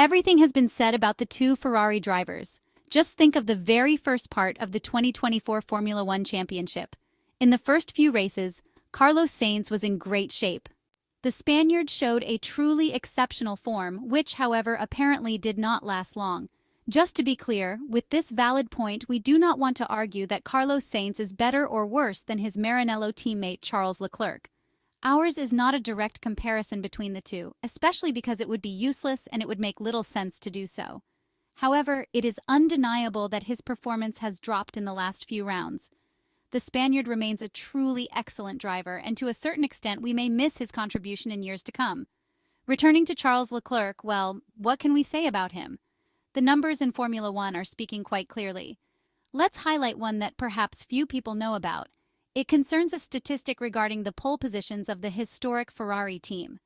Everything has been said about the two Ferrari drivers. Just think of the very first part of the 2024 Formula One Championship. In the first few races, Carlos Sainz was in great shape. The Spaniard showed a truly exceptional form, which, however, apparently did not last long. Just to be clear, with this valid point, we do not want to argue that Carlos Sainz is better or worse than his Maranello teammate Charles Leclerc. Ours is not a direct comparison between the two, especially because it would be useless and it would make little sense to do so. However, it is undeniable that his performance has dropped in the last few rounds. The Spaniard remains a truly excellent driver, and to a certain extent we may miss his contribution in years to come. Returning to Charles Leclerc, well, what can we say about him? The numbers in Formula One are speaking quite clearly. Let's highlight one that perhaps few people know about. It concerns a statistic regarding the pole positions of the historic Ferrari team.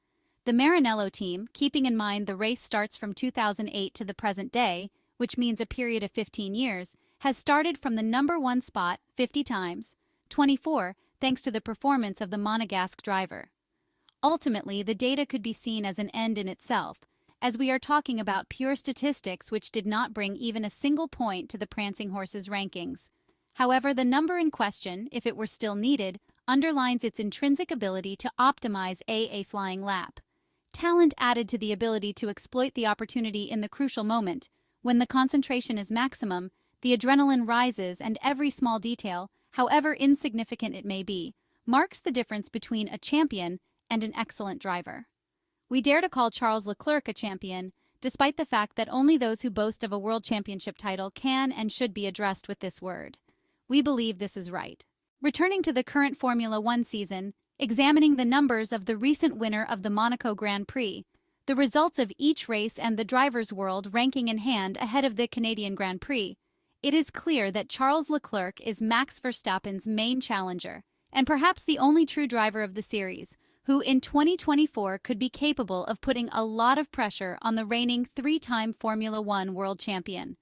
The Maranello team, keeping in mind the race starts from 2008 to the present day, which means a period of 15 years, has started from the number 1 spot 50 times, 24, thanks to the performance of the Monegasque driver. Ultimately, the data could be seen as an end in itself, as we are talking about pure statistics which did not bring even a single point to the prancing horse's rankings. However, the number in question, if it were still needed, underlines its intrinsic ability to optimize a flying lap. Talent added to the ability to exploit the opportunity in the crucial moment, when the concentration is maximum, the adrenaline rises, and every small detail, however insignificant it may be, marks the difference between a champion and an excellent driver. We dare to call Charles Leclerc a champion, despite the fact that only those who boast of a world championship title can and should be addressed with this word. We believe this is right. Returning to the current Formula One season, examining the numbers of the recent winner of the Monaco Grand Prix, the results of each race and the driver's world ranking in hand ahead of the Canadian Grand Prix, it is clear that Charles Leclerc is Max Verstappen's main challenger, and perhaps the only true driver of the series, who in 2024 could be capable of putting a lot of pressure on the reigning 3-time Formula One world champion.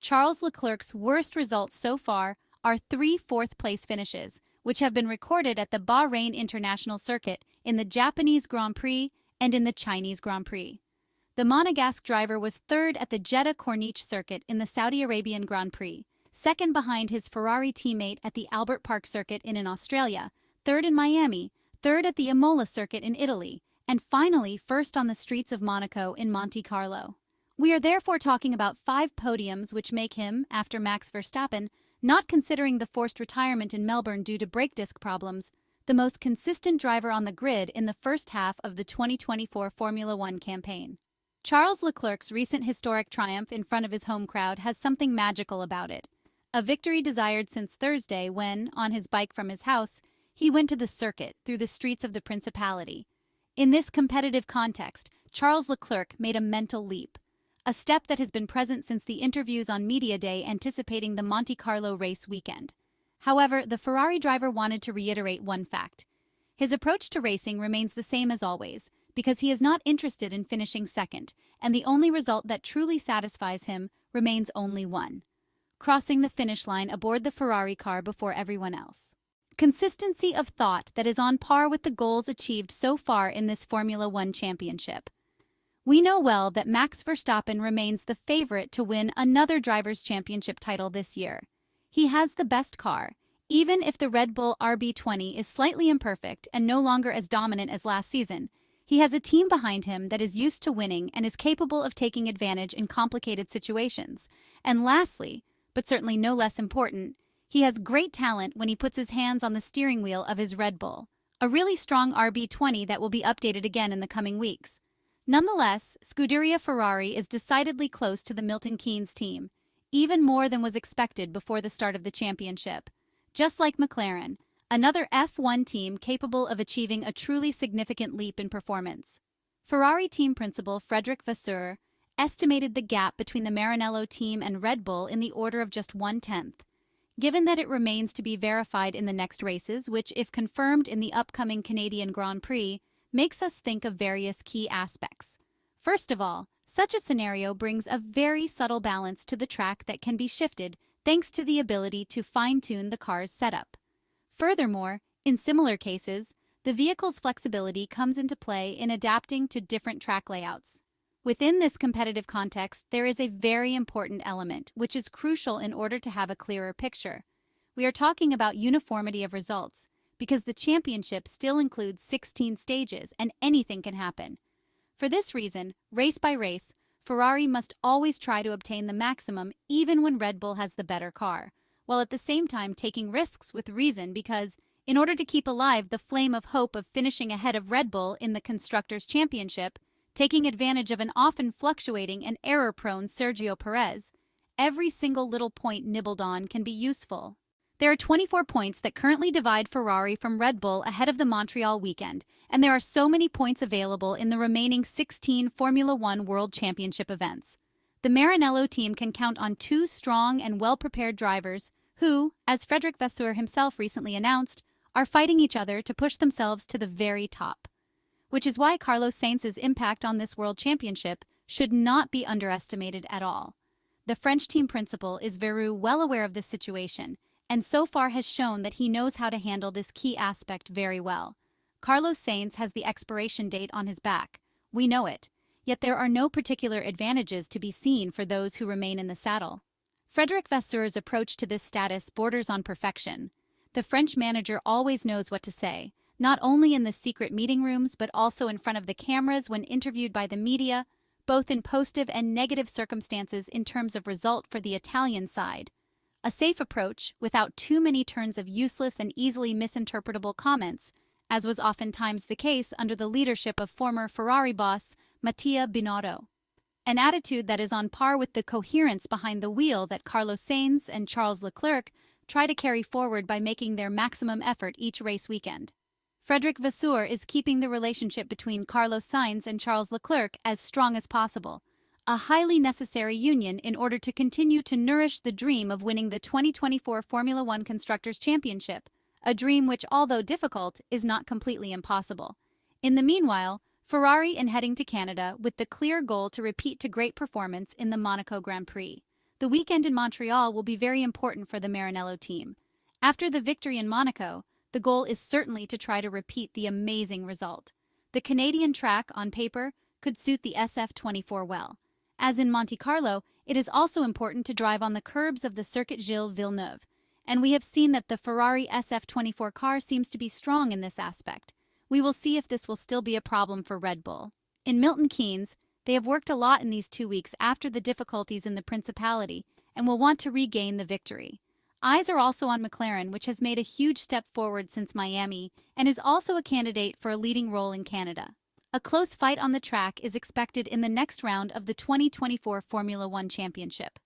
Charles Leclerc's worst results so far are 3 fourth-place finishes, which have been recorded at the Bahrain International Circuit, in the Japanese Grand Prix, and in the Chinese Grand Prix. The Monegasque driver was 3rd at the Jeddah Corniche Circuit in the Saudi Arabian Grand Prix, 2nd behind his Ferrari teammate at the Albert Park Circuit in Australia, 3rd in Miami, 3rd at the Imola Circuit in Italy, and finally 1st on the streets of Monaco in Monte Carlo. We are therefore talking about 5 podiums, which make him, after Max Verstappen, not considering the forced retirement in Melbourne due to brake disc problems, the most consistent driver on the grid in the first half of the 2024 Formula One campaign. Charles Leclerc's recent historic triumph in front of his home crowd has something magical about it. A victory desired since Thursday when, on his bike from his house, he went to the circuit through the streets of the Principality. In this competitive context, Charles Leclerc made a mental leap, a step that has been present since the interviews on Media Day anticipating the Monte Carlo race weekend. However, the Ferrari driver wanted to reiterate one fact. His approach to racing remains the same as always, because he is not interested in finishing second, and the only result that truly satisfies him remains only one: crossing the finish line aboard the Ferrari car before everyone else. Consistency of thought that is on par with the goals achieved so far in this Formula One championship. We know well that Max Verstappen remains the favorite to win another Drivers' Championship title this year. He has the best car, even if the Red Bull RB20 is slightly imperfect and no longer as dominant as last season. He has a team behind him that is used to winning and is capable of taking advantage in complicated situations. And lastly, but certainly no less important, he has great talent when he puts his hands on the steering wheel of his Red Bull, a really strong RB20 that will be updated again in the coming weeks. Nonetheless, Scuderia Ferrari is decidedly close to the Milton Keynes team, even more than was expected before the start of the championship. Just like McLaren, another F1 team capable of achieving a truly significant leap in performance. Ferrari team principal Frederic Vasseur estimated the gap between the Maranello team and Red Bull in the order of just 1/10. Given that it remains to be verified in the next races, which, if confirmed in the upcoming Canadian Grand Prix, makes us think of various key aspects. First of all, such a scenario brings a very subtle balance to the track that can be shifted thanks to the ability to fine-tune the car's setup. Furthermore, in similar cases, the vehicle's flexibility comes into play in adapting to different track layouts. Within this competitive context, there is a very important element, which is crucial in order to have a clearer picture. We are talking about uniformity of results, because the championship still includes 16 stages and anything can happen. For this reason, race by race, Ferrari must always try to obtain the maximum even when Red Bull has the better car, while at the same time taking risks with reason because, in order to keep alive the flame of hope of finishing ahead of Red Bull in the Constructors' Championship, taking advantage of an often fluctuating and error-prone Sergio Perez, every single little point nibbled on can be useful. There are 24 points that currently divide Ferrari from Red Bull ahead of the Montreal weekend, and there are so many points available in the remaining 16 Formula One World Championship events. The Maranello team can count on two strong and well-prepared drivers who, as Frederic Vasseur himself recently announced, are fighting each other to push themselves to the very top. Which is why Carlos Sainz's impact on this World Championship should not be underestimated at all. The French team principal is very well aware of this situation, and so far has shown that he knows how to handle this key aspect very well. Carlos Sainz has the expiration date on his back. We know it, yet there are no particular advantages to be seen for those who remain in the saddle. Frederic Vasseur's approach to this status borders on perfection. The French manager always knows what to say, not only in the secret meeting rooms but also in front of the cameras when interviewed by the media, both in positive and negative circumstances in terms of result for the Italian side. A safe approach, without too many turns of useless and easily misinterpretable comments, as was oftentimes the case under the leadership of former Ferrari boss Mattia Binotto. An attitude that is on par with the coherence behind the wheel that Carlos Sainz and Charles Leclerc try to carry forward by making their maximum effort each race weekend. Frederic Vasseur is keeping the relationship between Carlos Sainz and Charles Leclerc as strong as possible, a highly necessary union in order to continue to nourish the dream of winning the 2024 Formula One Constructors' Championship, a dream which, although difficult, is not completely impossible. In the meanwhile, Ferrari is heading to Canada with the clear goal to repeat to great performance in the Monaco Grand Prix. The weekend in Montreal will be very important for the Maranello team. After the victory in Monaco, the goal is certainly to try to repeat the amazing result. The Canadian track, on paper, could suit the SF24 well. As in Monte Carlo, it is also important to drive on the curbs of the Circuit Gilles Villeneuve, and we have seen that the Ferrari SF24 car seems to be strong in this aspect. We will see if this will still be a problem for Red Bull. In Milton Keynes, they have worked a lot in these 2 weeks after the difficulties in the Principality and will want to regain the victory. Eyes are also on McLaren, which has made a huge step forward since Miami and is also a candidate for a leading role in Canada. A close fight on the track is expected in the next round of the 2024 Formula One Championship.